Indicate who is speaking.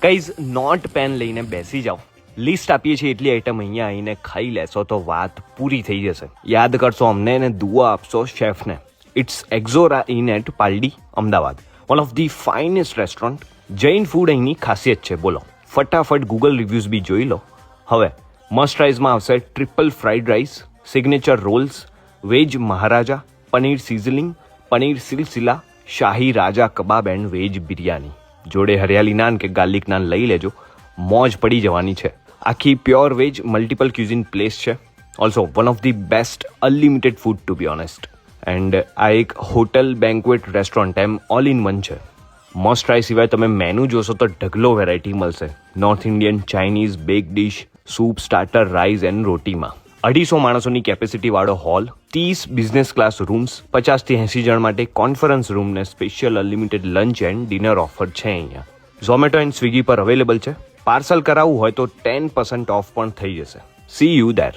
Speaker 1: Guys not pen લઈને બેસી જાઓ, લિસ્ટ આપીએ છીએ એટલી આઈટમ અહીંયા આવીને ખાઈ લેશો તો વાત પૂરી થઈ જશે. યાદ કરશો અમને ને દુઆ આપશો શેફને. It's Exora in at Paldi, Ahmedabad. One of the finest restaurant. Jain food અહીંની ખાસિયત છે. બોલો, ફટાફટ ગૂગલ રિવ્યૂઝ બી જોઈ લો. હવે મસ્ટ રાઈઝમાં આવશે triple fried rice, signature rolls, veg Maharaja, paneer sizzling, paneer Silsila, Shahi Raja kebab and veg biryani. જોડે હરિયાળી નાન કે ગાર્લિક નાન લઈ લેજો, મોજ પડી જવાની છે. આખી pure veg multiple cuisine place છે. Also one of the best unlimited food to be honest. And આ એક હોટલ બેન્ક્વેટ રેસ્ટોરન્ટ એમ ઓલ ઇન વન છે. મસ્ટ ટ્રાય સિવાય તમે મેનુ જોશો તો ઢગલો વેરાયટી મળશે. North Indian, Chinese, bake dish, soup, starter, rice and રોટીમાં. 250 માણસોની કેપેસિટી વાળો હોલ, 30 બિઝનેસ ક્લાસ રૂમ્સ, 50 થી 80 જણ માટે કોન્ફરન્સ રૂમ ને special unlimited lunch and dinner offer છે અહીંયા. ઝોમેટો એન્ડ સ્વિગી પર અવેલેબલ છે. પાર્સલ કરાવવું હોય તો 10% ઓફ પણ થઈ જશે. C you there.